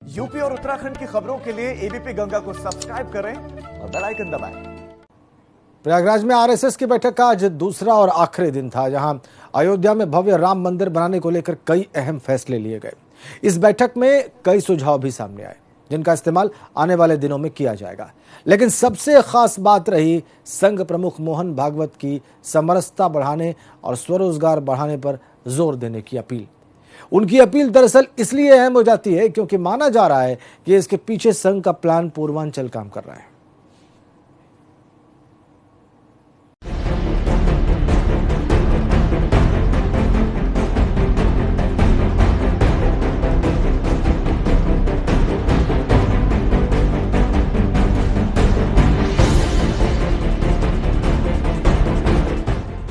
UP और उत्तराखंड की खबरों के लिए एबीपी गंगा को सब्सक्राइब करें और बेल आइकन दबाएं। प्रयागराज में आरएसएस की बैठक का आज दूसरा और आखिरी दिन था, जहां अयोध्या में भव्य राम मंदिर बनाने को लेकर कई अहम फैसले लिए गए। इस बैठक में कई सुझाव भी सामने आए, जिनका इस्तेमाल आने वाले दिनों में किया जाएगा। लेकिन सबसे खास बात रही संघ प्रमुख मोहन भागवत की समरसता बढ़ाने और स्वरोजगार बढ़ाने पर जोर देने की अपील। उनकी अपील दरअसल इसलिए अहम हो जाती है क्योंकि माना जा रहा है कि इसके पीछे संघ का प्लान पूर्वांचल काम कर रहा है।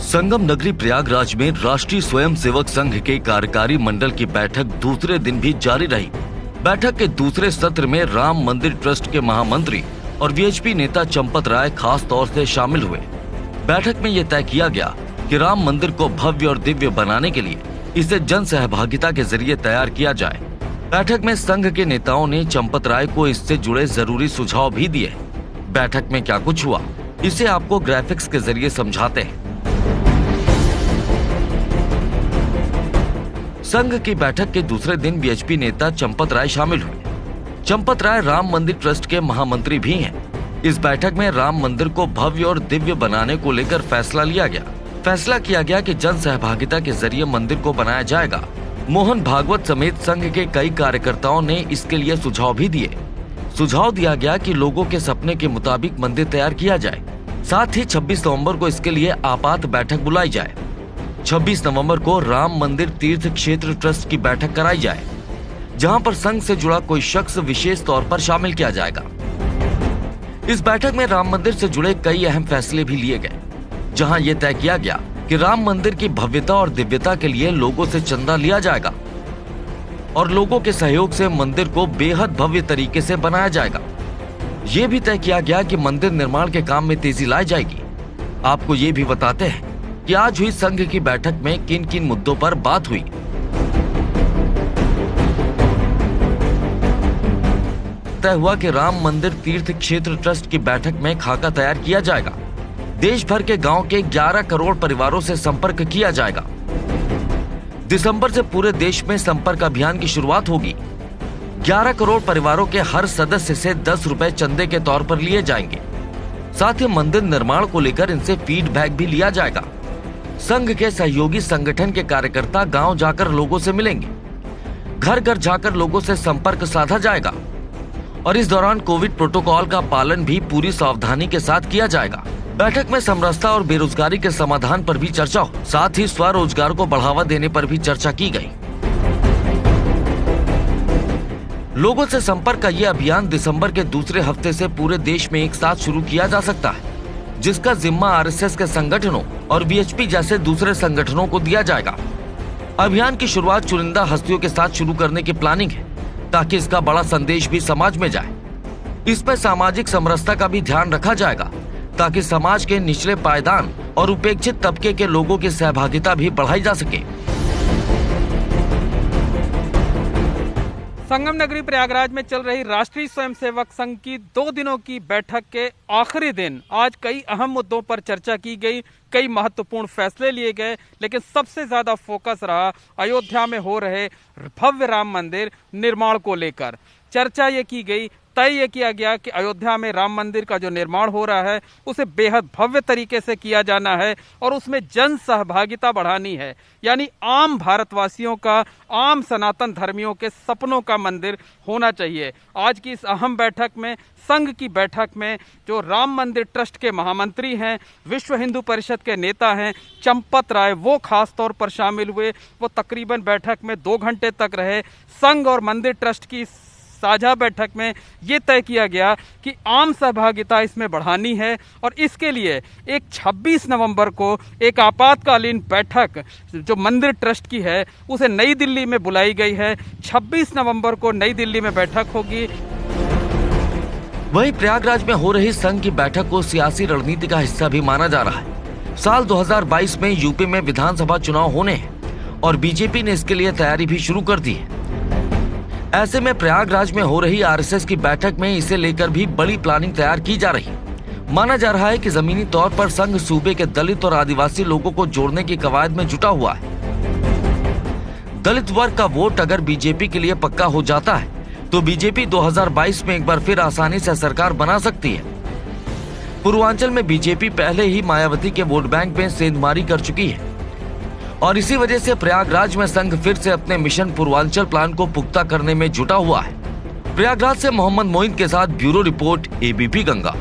संगम नगरी प्रयागराज में राष्ट्रीय स्वयंसेवक संघ के कार्यकारी मंडल की बैठक दूसरे दिन भी जारी रही। बैठक के दूसरे सत्र में राम मंदिर ट्रस्ट के महामंत्री और वीएचपी नेता चंपत राय खास तौर से शामिल हुए। बैठक में ये तय किया गया कि राम मंदिर को भव्य और दिव्य बनाने के लिए इसे जन सहभागिता के जरिए तैयार किया जाए। बैठक में संघ के नेताओं ने चंपत राय को इससे जुड़े जरूरी सुझाव भी दिए। बैठक में क्या कुछ हुआ, इसे आपको ग्राफिक्स के जरिए समझाते हैं। संघ की बैठक के दूसरे दिन वीएचपी नेता चंपत राय शामिल हुए। चंपत राय राम मंदिर ट्रस्ट के महामंत्री भी हैं। इस बैठक में राम मंदिर को भव्य और दिव्य बनाने को लेकर फैसला लिया गया। फैसला किया गया कि जन सहभागिता के जरिए मंदिर को बनाया जाएगा। मोहन भागवत समेत संघ के कई कार्यकर्ताओं ने इसके लिए सुझाव भी दिए। सुझाव दिया गया कि लोगों के सपने के मुताबिक मंदिर तैयार किया जाए। साथ ही 26 नवम्बर को इसके लिए आपात बैठक बुलाई जाए। 26 नवंबर को राम मंदिर तीर्थ क्षेत्र ट्रस्ट की बैठक कराई जाए, जहां पर संघ से जुड़ा कोई शख्स विशेष तौर पर शामिल किया जाएगा। इस बैठक में राम मंदिर से जुड़े कई अहम फैसले भी लिए गए, जहां यह तय किया गया कि राम मंदिर की भव्यता और दिव्यता के लिए लोगों से चंदा लिया जाएगा और लोगों के सहयोग से मंदिर को बेहद भव्य तरीके से बनाया जाएगा। ये भी तय किया गया कि मंदिर निर्माण के काम में तेजी लाई जाएगी। आपको ये भी बताते हैं कि आज हुई संघ की बैठक में किन किन मुद्दों पर बात हुई। तय हुआ कि राम मंदिर तीर्थ क्षेत्र ट्रस्ट की बैठक में खाका तैयार किया जाएगा। देश भर के गांव के 11 करोड़ परिवारों से संपर्क किया जाएगा। दिसंबर से पूरे देश में संपर्क अभियान की शुरुआत होगी। 11 करोड़ परिवारों के हर सदस्य से 10 रुपए चंदे के तौर पर लिए जाएंगे। साथ ही मंदिर निर्माण को लेकर इनसे फीडबैक भी लिया जाएगा। संघ के सहयोगी संगठन के कार्यकर्ता गांव जाकर लोगों से मिलेंगे। घर घर जाकर लोगों से संपर्क साधा जाएगा और इस दौरान कोविड प्रोटोकॉल का पालन भी पूरी सावधानी के साथ किया जाएगा। बैठक में समरसता और बेरोजगारी के समाधान पर भी चर्चा हो, साथ ही स्वरोजगार को बढ़ावा देने पर भी चर्चा की गई। लोगों से संपर्क का ये अभियान दिसंबर के दूसरे हफ्ते से पूरे देश में एक साथ शुरू किया जा सकता है, जिसका जिम्मा आरएसएस के संगठनों और वीएचपी जैसे दूसरे संगठनों को दिया जाएगा। अभियान की शुरुआत चुनिंदा हस्तियों के साथ शुरू करने की प्लानिंग है, ताकि इसका बड़ा संदेश भी समाज में जाए। इसमें सामाजिक समरसता का भी ध्यान रखा जाएगा, ताकि समाज के निचले पायदान और उपेक्षित तबके के लोगों की सहभागिता भी बढ़ाई जा सके। संगम नगरी प्रयागराज में चल रही राष्ट्रीय स्वयंसेवक संघ की 2 दिनों की बैठक के आखिरी दिन आज कई अहम मुद्दों पर चर्चा की गई, कई महत्वपूर्ण फैसले लिए गए, लेकिन सबसे ज्यादा फोकस रहा अयोध्या में हो रहे भव्य राम मंदिर निर्माण को लेकर। चर्चा ये की गई, तय ये किया गया कि अयोध्या में राम मंदिर का जो निर्माण हो रहा है उसे बेहद भव्य तरीके से किया जाना है और उसमें जन सहभागिता बढ़ानी है, यानी आम भारतवासियों का, आम सनातन धर्मियों के सपनों का मंदिर होना चाहिए। आज की इस अहम बैठक में, संघ की बैठक में, जो राम मंदिर ट्रस्ट के महामंत्री हैं, विश्व हिंदू परिषद के नेता हैं चंपत राय, वो खास तौर पर शामिल हुए। वो तकरीबन बैठक में 2 घंटे तक रहे। संघ और मंदिर ट्रस्ट की साझा बैठक में ये तय किया गया कि आम सहभागिता इसमें बढ़ानी है और इसके लिए एक 26 नवंबर को एक आपातकालीन बैठक जो मंदिर ट्रस्ट की है उसे नई दिल्ली में बुलाई गई है। 26 नवंबर को नई दिल्ली में बैठक होगी। वहीं प्रयागराज में हो रही संघ की बैठक को सियासी रणनीति का हिस्सा भी माना जा रहा है। साल 2022 में यूपी में विधानसभा चुनाव होने हैं और बीजेपी ने इसके लिए तैयारी भी शुरू कर दी है। ऐसे में प्रयागराज में हो रही आरएसएस की बैठक में इसे लेकर भी बड़ी प्लानिंग तैयार की जा रही है। माना जा रहा है कि जमीनी तौर पर संघ सूबे के दलित और आदिवासी लोगों को जोड़ने की कवायद में जुटा हुआ है। दलित वर्ग का वोट अगर बीजेपी के लिए पक्का हो जाता है तो बीजेपी 2022 में एक बार फिर आसानी से सरकार बना सकती है। पूर्वांचल में बीजेपी पहले ही मायावती के वोट बैंक में सेंधमारी कर चुकी है और इसी वजह से प्रयागराज में संघ फिर से अपने मिशन पूर्वांचल प्लान को पुख्ता करने में जुटा हुआ है। प्रयागराज से मोहम्मद मोइन के साथ ब्यूरो रिपोर्ट, एबीपी गंगा।